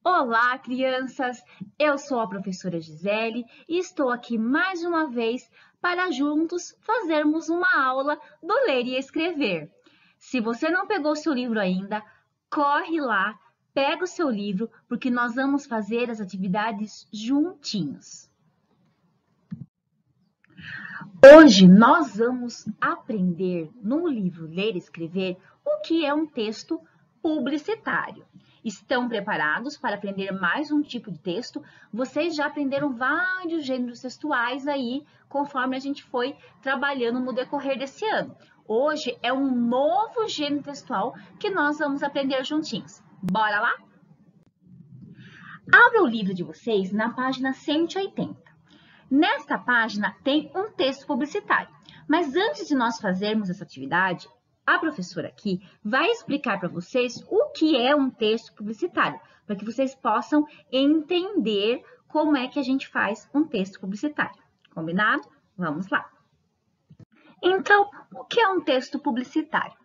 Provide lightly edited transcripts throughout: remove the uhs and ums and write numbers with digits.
Olá, crianças! Eu sou a professora Gisele e estou aqui mais uma vez para juntos fazermos uma aula do ler e escrever. Se você não pegou seu livro ainda, corre lá, pega o seu livro, porque nós vamos fazer as atividades juntinhos. Hoje nós vamos aprender no livro Ler e Escrever o que é um texto publicitário. Estão preparados para aprender mais um tipo de texto? Vocês já aprenderam vários gêneros textuais aí, conforme a gente foi trabalhando no decorrer desse ano. Hoje é um novo gênero textual que nós vamos aprender juntinhos. Bora lá? Abra o livro de vocês na página 180. Nesta página tem um texto publicitário, mas antes de nós fazermos essa atividade, a professora aqui vai explicar para vocês o que é um texto publicitário, para que vocês possam entender como é que a gente faz um texto publicitário. Combinado? Vamos lá. Então, o que é um texto publicitário?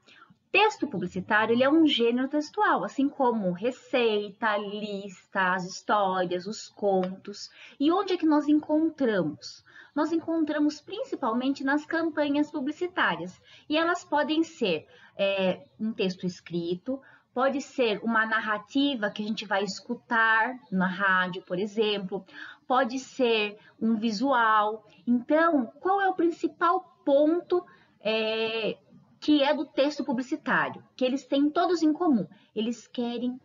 Texto publicitário ele é um gênero textual, assim como receita, lista, as histórias, os contos. E onde é que nós encontramos? Nós encontramos principalmente nas campanhas publicitárias. E elas podem ser um texto escrito, pode ser uma narrativa que a gente vai escutar na rádio, por exemplo, pode ser um visual. Então, qual é o principal ponto que é do texto publicitário, que eles têm todos em comum? Eles querem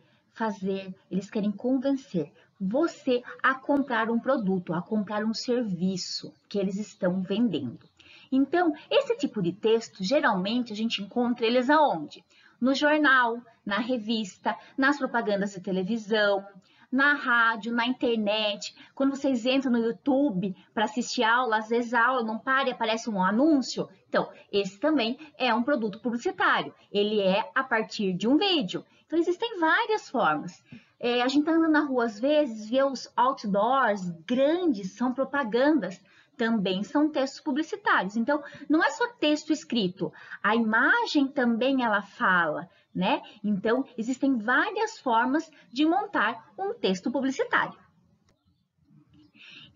convencer você a comprar um produto, a comprar um serviço que eles estão vendendo. Então, esse tipo de texto, geralmente, a gente encontra eles aonde? No jornal, na revista, nas propagandas de televisão, na rádio, na internet. Quando vocês entram no YouTube para assistir aula, às vezes a aula não para e aparece um anúncio. Então, esse também é um produto publicitário. Ele é a partir de um vídeo. Então, existem várias formas. A gente está andando na rua, às vezes, vê os outdoors grandes, são propagandas. Também são textos publicitários. Então, não é só texto escrito. A imagem também ela fala, né? Então, existem várias formas de montar um texto publicitário.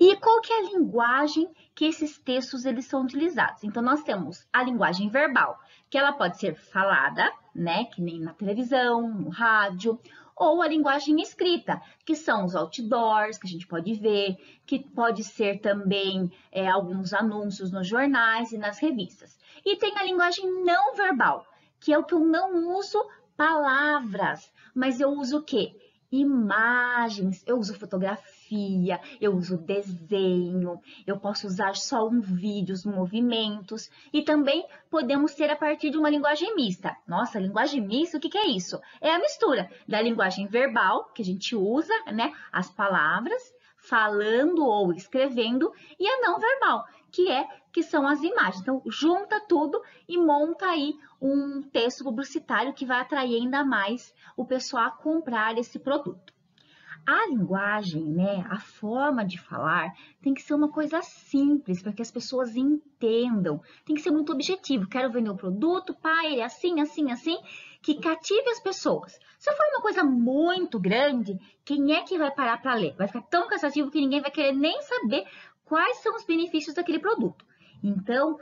E qual que é a linguagem que esses textos eles são utilizados? Então, nós temos a linguagem verbal, que ela pode ser falada, né? Que nem na televisão, no rádio, ou a linguagem escrita, que são os outdoors, que a gente pode ver, que pode ser também alguns anúncios nos jornais e nas revistas. E tem a linguagem não verbal, que é o que eu não uso palavras, mas eu uso o quê? Imagens, eu uso fotografia, eu uso desenho, eu posso usar só um vídeo, os movimentos, e também podemos ter a partir de uma linguagem mista. Nossa, linguagem mista, o que é isso? É a mistura da linguagem verbal, que a gente usa, né, as palavras, falando ou escrevendo, e a não verbal, que são as imagens. Então, junta tudo e monta aí um texto publicitário que vai atrair ainda mais o pessoal a comprar esse produto. A linguagem, né, a forma de falar tem que ser uma coisa simples para que as pessoas entendam. Tem que ser muito objetivo. Quero vender um produto, ele é assim, assim, assim, que cative as pessoas. Se for uma coisa muito grande, quem é que vai parar para ler? Vai ficar tão cansativo que ninguém vai querer nem saber quais são os benefícios daquele produto. Então,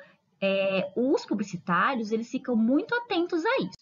os publicitários, eles ficam muito atentos a isso.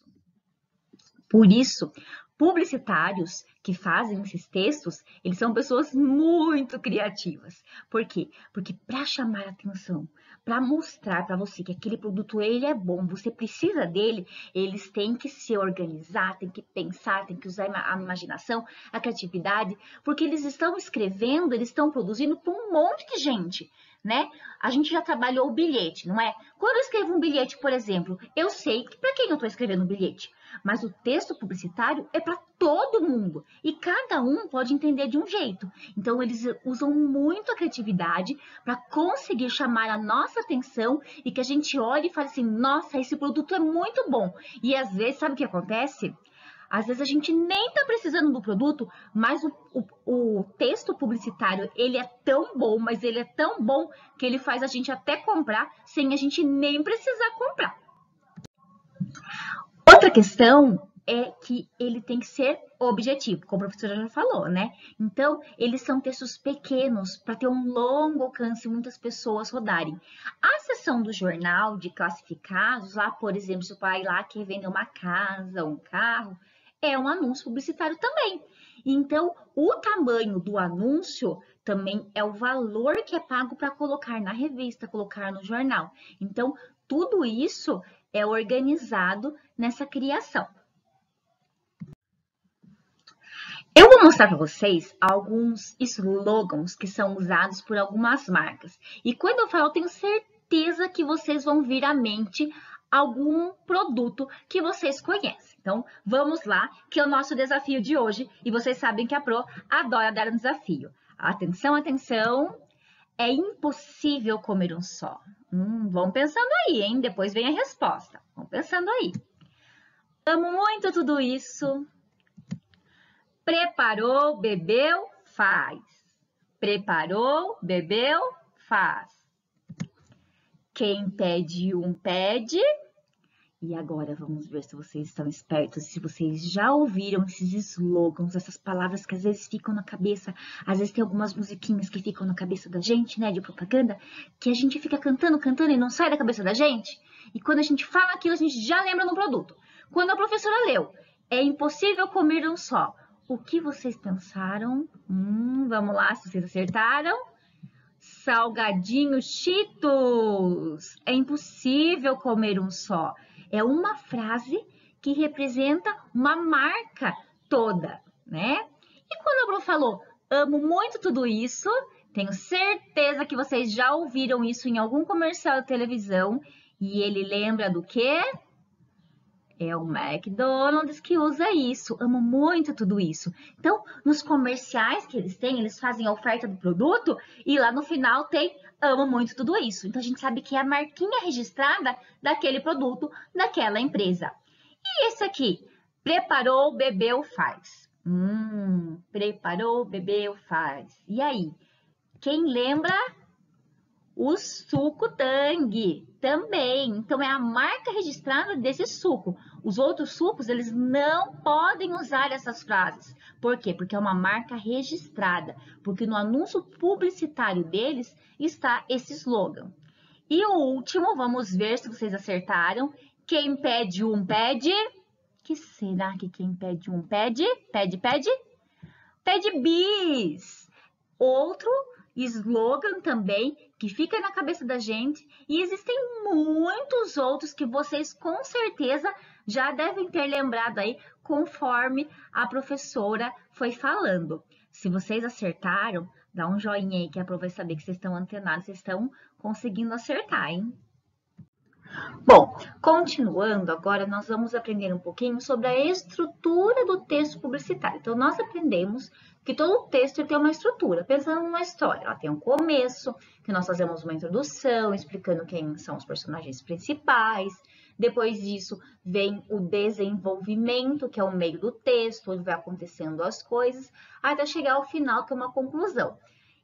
Por isso, publicitários que fazem esses textos, eles são pessoas muito criativas. Por quê? Porque para chamar a atenção, para mostrar para você que aquele produto ele é bom, você precisa dele, eles têm que se organizar, têm que pensar, têm que usar a imaginação, a criatividade, porque eles estão escrevendo, eles estão produzindo para um monte de gente, né? A gente já trabalhou o bilhete, não é? Quando eu escrevo um bilhete, por exemplo, eu sei para quem eu estou escrevendo o bilhete, mas o texto publicitário é para todo mundo e cada um pode entender de um jeito. Então, eles usam muito a criatividade para conseguir chamar a nossa atenção e que a gente olhe e fale assim, nossa, esse produto é muito bom. E às vezes, sabe o que acontece? Às vezes a gente nem está precisando do produto, mas o texto publicitário, ele é tão bom, mas ele é tão bom que ele faz a gente até comprar sem a gente nem precisar comprar. Outra questão é que ele tem que ser objetivo, como a professora já falou, né? Então, eles são textos pequenos para ter um longo alcance e muitas pessoas rodarem. A seção do jornal de classificados, lá, por exemplo, se o pai lá quer vender uma casa, um carro, é um anúncio publicitário também. Então, o tamanho do anúncio também é o valor que é pago para colocar na revista, colocar no jornal. Então, tudo isso é organizado nessa criação. Eu vou mostrar para vocês alguns slogans que são usados por algumas marcas. E quando eu falo, eu tenho certeza que vocês vão vir à mente algum produto que vocês conhecem. Então, vamos lá, que é o nosso desafio de hoje. E vocês sabem que a Pro adora dar um desafio. Atenção, atenção! É impossível comer um só. Vão pensando aí, hein? Depois vem a resposta. Vão pensando aí. Amo muito tudo isso. Preparou, bebeu, faz. Preparou, bebeu, faz. Quem pede um, pede. E agora vamos ver se vocês estão espertos, se vocês já ouviram esses slogans, essas palavras que às vezes ficam na cabeça, às vezes tem algumas musiquinhas que ficam na cabeça da gente, né, de propaganda, que a gente fica cantando, cantando e não sai da cabeça da gente. E quando a gente fala aquilo, a gente já lembra no produto. Quando a professora leu, é impossível comer um só. O que vocês pensaram? Vamos lá, se vocês acertaram. Salgadinho Cheetos. É impossível comer um só. É uma frase que representa uma marca toda, né? E quando a Bru falou, amo muito tudo isso, tenho certeza que vocês já ouviram isso em algum comercial de televisão. E ele lembra do quê? É o McDonald's que usa isso. Amo muito tudo isso. Então, nos comerciais que eles têm, eles fazem a oferta do produto e lá no final tem amo muito tudo isso. Então, a gente sabe que é a marquinha registrada daquele produto, daquela empresa. E esse aqui, preparou, bebeu, faz. Preparou, bebeu, faz. E aí, quem lembra? O suco Tang também. Então, é a marca registrada desse suco. Os outros sucos, eles não podem usar essas frases. Por quê? Porque é uma marca registrada. Porque no anúncio publicitário deles está esse slogan. E o último, vamos ver se vocês acertaram. Quem pede um, pede. Que será que quem pede um, pede? Pede, pede? Pede bis. Outro slogan também que fica na cabeça da gente e existem muitos outros que vocês com certeza já devem ter lembrado aí conforme a professora foi falando. Se vocês acertaram, dá um joinha aí que a Pro vai saber que vocês estão antenados, vocês estão conseguindo acertar, hein? Bom, continuando, agora nós vamos aprender um pouquinho sobre a estrutura do texto publicitário. Então, nós aprendemos que todo texto tem uma estrutura, pensando numa história. Ela tem um começo, que nós fazemos uma introdução, explicando quem são os personagens principais. Depois disso, vem o desenvolvimento, que é o meio do texto, onde vai acontecendo as coisas, até chegar ao final, que é uma conclusão.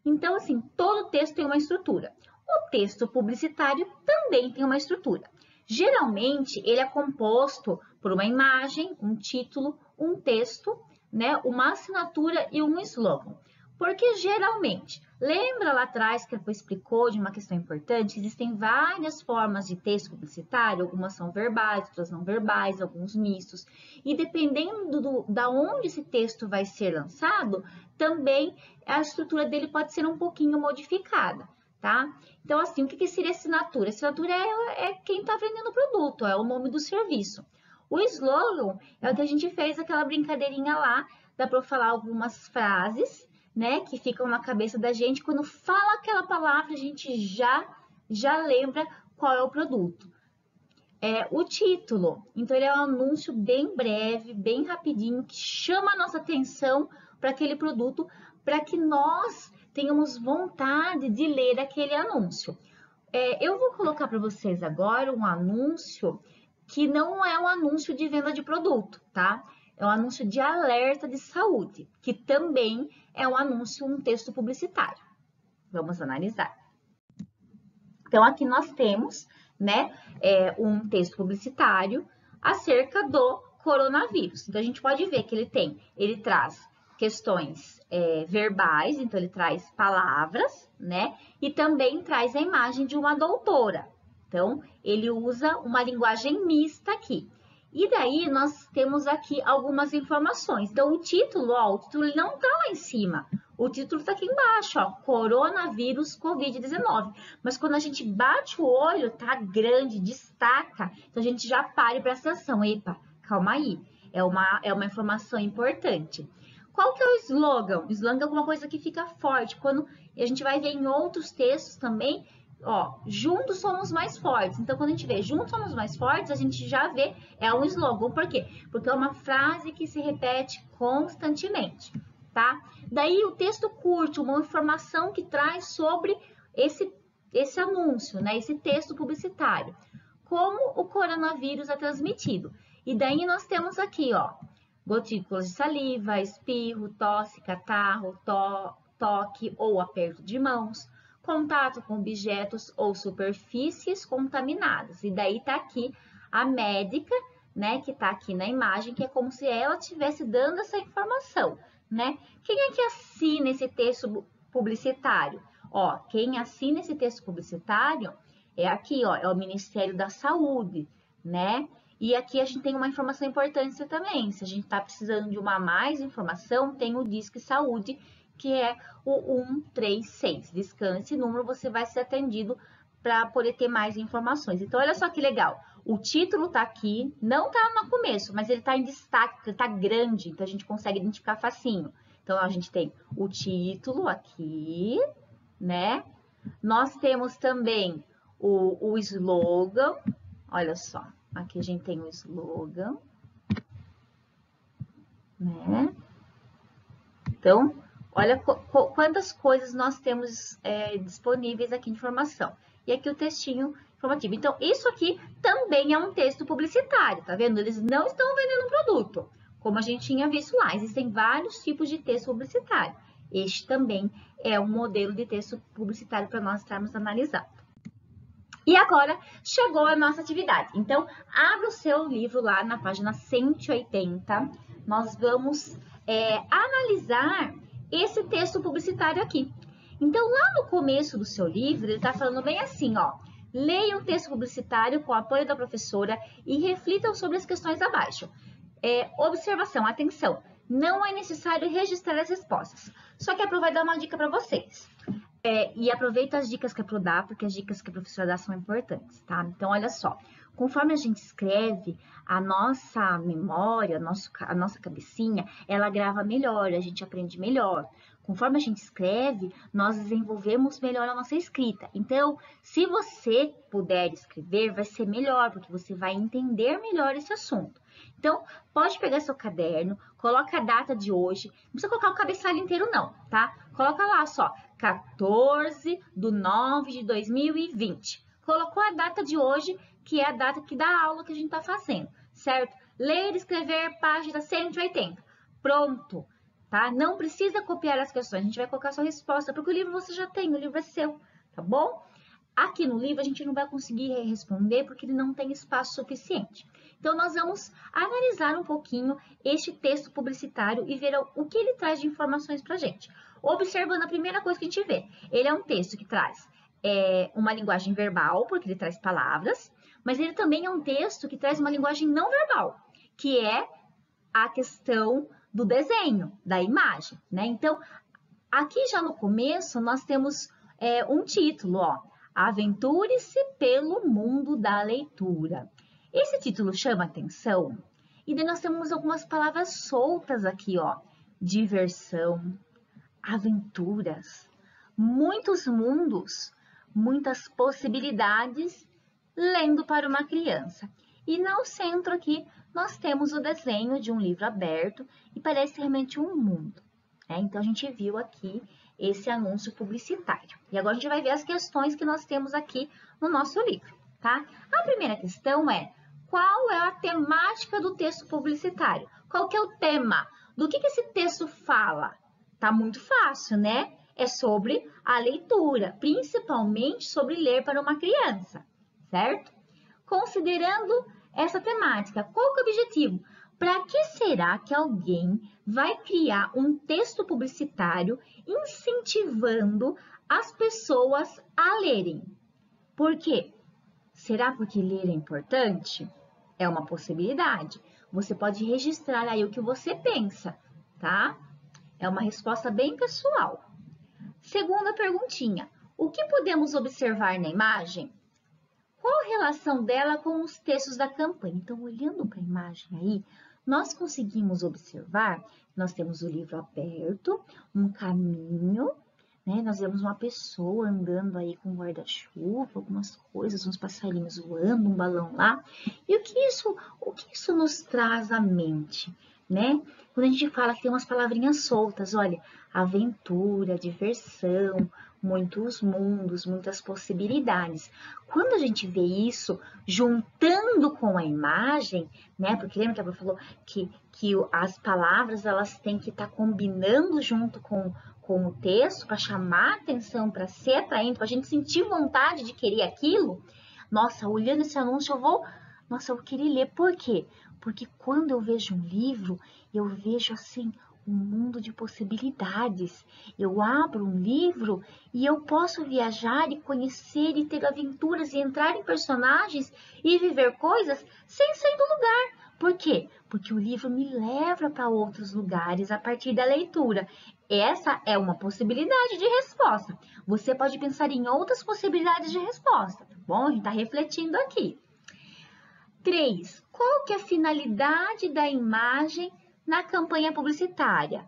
Então, assim, todo texto tem uma estrutura. O texto publicitário também tem uma estrutura. Geralmente, ele é composto por uma imagem, um título, um texto, né, uma assinatura e um slogan. Porque geralmente, lembra lá atrás que a Pro explicou de uma questão importante? Existem várias formas de texto publicitário, algumas são verbais, outras não verbais, alguns mistos. E dependendo da onde esse texto vai ser lançado, também a estrutura dele pode ser um pouquinho modificada. Tá? Então, assim, o que seria assinatura? Assinatura é quem está vendendo o produto, é o nome do serviço. O slogan é o que a gente fez aquela brincadeirinha lá, dá para falar algumas frases, né, que ficam na cabeça da gente. Quando fala aquela palavra, a gente já lembra qual é o produto. O título, então ele é um anúncio bem breve, bem rapidinho, que chama a nossa atenção para aquele produto, para que nós tenhamos vontade de ler aquele anúncio. Eu vou colocar para vocês agora um anúncio que não é um anúncio de venda de produto, tá? É um anúncio de alerta de saúde, que também é um anúncio, um texto publicitário. Vamos analisar. Então, aqui nós temos, né, um texto publicitário acerca do coronavírus. Então, a gente pode ver que ele traz questões verbais, então ele traz palavras, né? E também traz a imagem de uma doutora. Então, ele usa uma linguagem mista aqui. E daí, nós temos aqui algumas informações. Então, o título ele não está lá em cima. O título está aqui embaixo, ó, Coronavírus Covid-19. Mas quando a gente bate o olho, tá grande, destaca. Então, a gente já para e presta atenção. Epa, calma aí. É uma informação importante. Qual que é o slogan? O slogan é alguma coisa que fica forte. Quando a gente vai ver em outros textos também, ó, juntos somos mais fortes. Então, quando a gente vê juntos somos mais fortes, a gente já vê, é um slogan. Por quê? Porque é uma frase que se repete constantemente, tá? Daí, o texto curte uma informação que traz sobre esse anúncio, né? Esse texto publicitário. Como o coronavírus é transmitido. E daí, nós temos aqui, ó, gotículas de saliva, espirro, tosse, catarro, toque ou aperto de mãos, contato com objetos ou superfícies contaminadas. E daí tá aqui a médica, né, que tá aqui na imagem, que é como se ela estivesse dando essa informação, né? Quem é que assina esse texto publicitário? Ó, quem assina esse texto publicitário é aqui, ó, é o Ministério da Saúde, né? E aqui a gente tem uma informação importante também. Se a gente está precisando de uma mais informação, tem o Disque Saúde, que é o 136. Descanse esse número, você vai ser atendido para poder ter mais informações. Então, olha só que legal. O título está aqui, não está no começo, mas ele está em destaque, está grande, então a gente consegue identificar facinho. Então, a gente tem o título aqui, né? Nós temos também o slogan, olha só. Aqui a gente tem o slogan, né? Então, olha quantas coisas nós temos disponíveis aqui de informação. E aqui o textinho informativo. Então, isso aqui também é um texto publicitário, tá vendo? Eles não estão vendendo um produto, como a gente tinha visto lá. Existem vários tipos de texto publicitário. Este também é um modelo de texto publicitário para nós estarmos analisando. E agora chegou a nossa atividade. Então, abra o seu livro lá na página 180. Nós vamos analisar esse texto publicitário aqui. Então, lá no começo do seu livro, ele está falando bem assim, ó. Leia o texto publicitário com o apoio da professora e reflitam sobre as questões abaixo. Observação, atenção. Não é necessário registrar as respostas. Só que a Pro vai dar uma dica para vocês. E aproveita as dicas que a Pro dá, porque as dicas que a professora dá são importantes, tá? Então, olha só. Conforme a gente escreve, a nossa memória, a nossa cabecinha, ela grava melhor, a gente aprende melhor. Conforme a gente escreve, nós desenvolvemos melhor a nossa escrita. Então, se você puder escrever, vai ser melhor, porque você vai entender melhor esse assunto. Então, pode pegar seu caderno, coloca a data de hoje, não precisa colocar o cabeçalho inteiro não, tá? Coloca lá só, 14/9/2020. Colocou a data de hoje, que é a data que da aula que a gente está fazendo, certo? Ler e escrever, página 180. Pronto, tá? Não precisa copiar as questões, a gente vai colocar a sua resposta, porque o livro você já tem, o livro é seu, tá bom? Aqui no livro a gente não vai conseguir responder porque ele não tem espaço suficiente. Então, nós vamos analisar um pouquinho este texto publicitário e ver o que ele traz de informações para a gente. Observando a primeira coisa que a gente vê, ele é um texto que traz uma linguagem verbal, porque ele traz palavras, mas ele também é um texto que traz uma linguagem não verbal, que é a questão do desenho, da imagem, né? Então, aqui já no começo, nós temos um título, ó, Aventure-se pelo mundo da leitura. Esse título chama atenção e daí nós temos algumas palavras soltas aqui, ó. Diversão, aventuras, muitos mundos, muitas possibilidades, lendo para uma criança. E no centro aqui nós temos o desenho de um livro aberto e parece realmente um mundo. Então, a gente viu aqui esse anúncio publicitário. E agora a gente vai ver as questões que nós temos aqui no nosso livro, tá? A primeira questão é, qual é a temática do texto publicitário? Qual que é o tema? Do que esse texto fala? Tá muito fácil, né? É sobre a leitura, principalmente sobre ler para uma criança, certo? Considerando essa temática, qual que é o objetivo? Para que será que alguém vai criar um texto publicitário incentivando as pessoas a lerem? Por quê? Será porque ler é importante? É uma possibilidade. Você pode registrar aí o que você pensa, tá? É uma resposta bem pessoal. Segunda perguntinha. O que podemos observar na imagem? Qual a relação dela com os textos da campanha? Então, olhando para a imagem aí, nós conseguimos observar, nós temos o livro aberto, um caminho, né? Nós vemos uma pessoa andando aí com um guarda-chuva, algumas coisas, uns passarinhos voando, um balão lá. E o que isso nos traz à mente, né? Quando a gente fala que tem umas palavrinhas soltas, olha, aventura, diversão, muitos mundos, muitas possibilidades. Quando a gente vê isso juntando com a imagem, né? Porque lembra que a Bru falou que as palavras elas têm que estar combinando junto com o texto para chamar atenção, para ser atraente, para a gente sentir vontade de querer aquilo. Nossa, olhando esse anúncio eu vou querer ler. Por quê? Porque quando eu vejo um livro, eu vejo assim um mundo de possibilidades. Eu abro um livro e eu posso viajar e conhecer e ter aventuras e entrar em personagens e viver coisas sem sair do lugar. Por quê? Porque o livro me leva para outros lugares a partir da leitura. Essa é uma possibilidade de resposta. Você pode pensar em outras possibilidades de resposta, tá bom? A gente está refletindo aqui. 3. Qual que é a finalidade da imagem na campanha publicitária?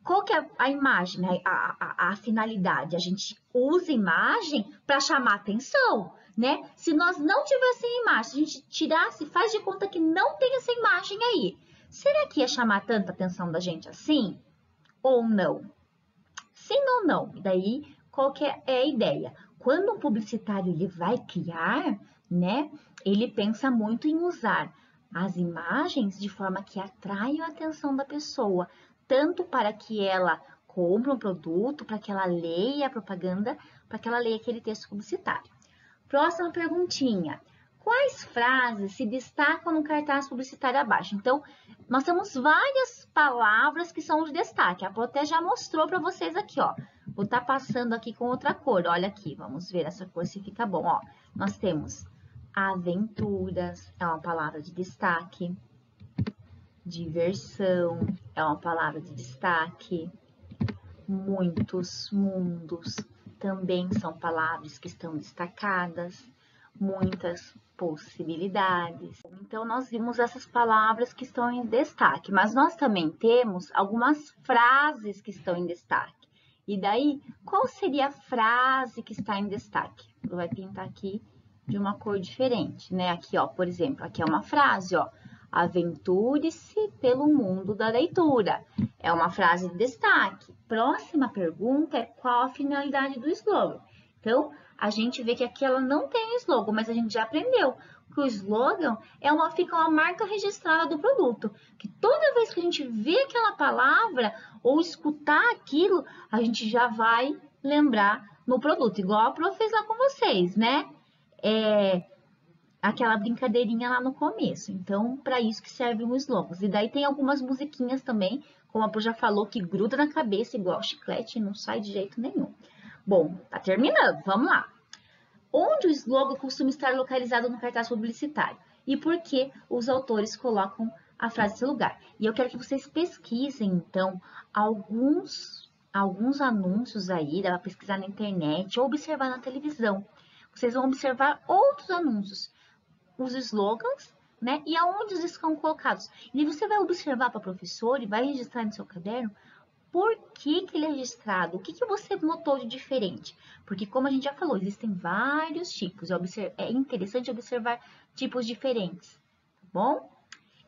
Qual que é a imagem, né? a finalidade? A gente usa imagem para chamar atenção, né? Se nós não tivéssemos imagem, se a gente tirasse, faz de conta que não tem essa imagem aí, será que ia chamar tanta atenção da gente assim? Ou não? Sim ou não? E daí, qual que é a ideia? Quando um publicitário ele vai criar, né? Ele pensa muito em usar as imagens de forma que atraiam a atenção da pessoa, tanto para que ela compre um produto, para que ela leia a propaganda, para que ela leia aquele texto publicitário. Próxima perguntinha. Quais frases se destacam no cartaz publicitário abaixo? Então, nós temos várias palavras que são de destaque. A Proté já mostrou para vocês aqui, ó. Vou estar passando aqui com outra cor. Olha aqui, vamos ver essa cor se fica bom, ó. Nós temos aventuras, é uma palavra de destaque. Diversão, é uma palavra de destaque. Muitos mundos, também são palavras que estão destacadas. Muitas possibilidades. Então, nós vimos essas palavras que estão em destaque, mas nós também temos algumas frases que estão em destaque. E daí, qual seria a frase que está em destaque? Vai pintar aqui de uma cor diferente, né? Aqui, ó, por exemplo, aqui é uma frase, ó. Aventure-se pelo mundo da leitura. É uma frase de destaque. Próxima pergunta é qual a finalidade do slogan? Então, a gente vê que aqui ela não tem slogan, mas a gente já aprendeu que o slogan fica uma marca registrada do produto. Que toda vez que a gente vê aquela palavra ou escutar aquilo, a gente já vai lembrar no produto, igual a Pro fez lá com vocês, né? Aquela brincadeirinha lá no começo. Então, para isso que servem os slogans. E daí tem algumas musiquinhas também, como a Pro já falou, que gruda na cabeça igual chiclete e não sai de jeito nenhum. Bom, tá terminando, vamos lá. Onde o slogan costuma estar localizado no cartaz publicitário? E por que os autores colocam a frase nesse lugar? E eu quero que vocês pesquisem, então, alguns anúncios aí, dá pra pesquisar na internet ou observar na televisão. Vocês vão observar outros anúncios, os slogans, né? E aonde eles estão colocados. E você vai observar para o professor e vai registrar no seu caderno por que ele é registrado, o que você notou de diferente. Porque, como a gente já falou, existem vários tipos. É interessante observar tipos diferentes, tá bom?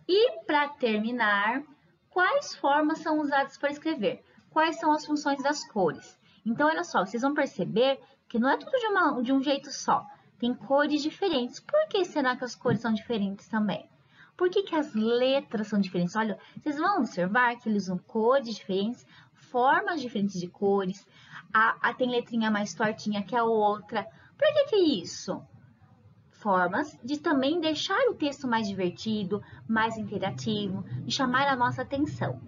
E, para terminar, quais formas são usadas para escrever? Quais são as funções das cores? Então, olha só, vocês vão perceber que não é tudo de um jeito só. Tem cores diferentes. Por que será que as cores são diferentes também? Por que as letras são diferentes? Olha, vocês vão observar que eles usam cores diferentes, formas diferentes de cores. Tem letrinha mais tortinha que a outra. Por que é isso? formas de também deixar o texto mais divertido, mais interativo, e chamar a nossa atenção,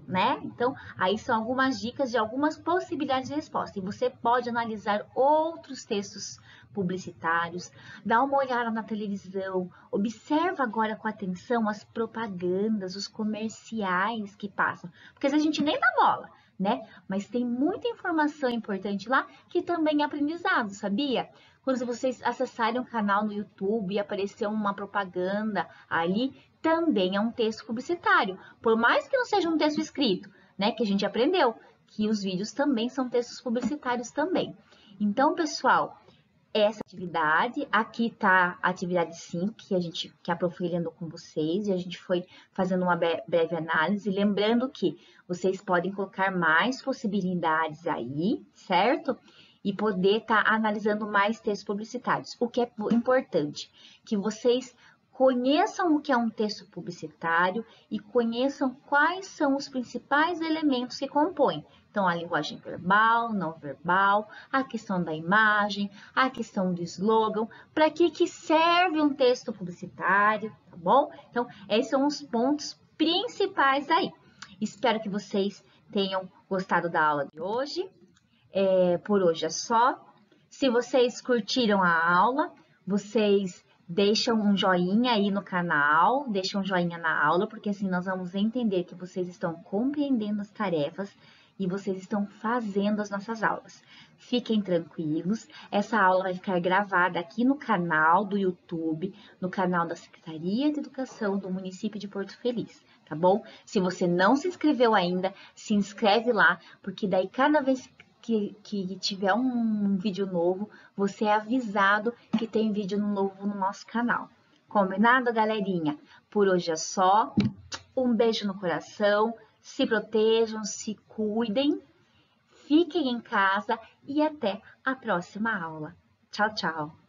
né? Então, aí são algumas dicas de algumas possibilidades de resposta. E você pode analisar outros textos publicitários, dá uma olhada na televisão, observa agora com atenção as propagandas, os comerciais que passam, porque às vezes a gente nem dá bola, né? Mas tem muita informação importante lá que também é aprendizado, sabia? Quando vocês acessarem um canal no YouTube e aparecer uma propaganda ali, também é um texto publicitário. Por mais que não seja um texto escrito, né? Que a gente aprendeu que os vídeos também são textos publicitários também. Então, pessoal, essa atividade, aqui está a atividade 5, que a Prof. andou com vocês, e a gente foi fazendo uma breve análise, lembrando que vocês podem colocar mais possibilidades aí, certo? E poder estar analisando mais textos publicitários. O que é importante, que vocês conheçam o que é um texto publicitário e conheçam quais são os principais elementos que compõem. Então, a linguagem verbal, não verbal, a questão da imagem, a questão do slogan, para que serve um texto publicitário, tá bom? Então, esses são os pontos principais aí. Espero que vocês tenham gostado da aula de hoje. Por hoje é só. Se vocês curtiram a aula, vocês deixam um joinha aí no canal, deixam um joinha na aula, porque assim nós vamos entender que vocês estão compreendendo as tarefas e vocês estão fazendo as nossas aulas. Fiquem tranquilos, essa aula vai ficar gravada aqui no canal do YouTube, no canal da Secretaria de Educação do município de Porto Feliz, tá bom? Se você não se inscreveu ainda, se inscreve lá, porque daí cada vez que tiver um vídeo novo, você é avisado que tem vídeo novo no nosso canal. Combinado, galerinha? Por hoje é só. Um beijo no coração. Se protejam, se cuidem. Fiquem em casa e até a próxima aula. Tchau, tchau.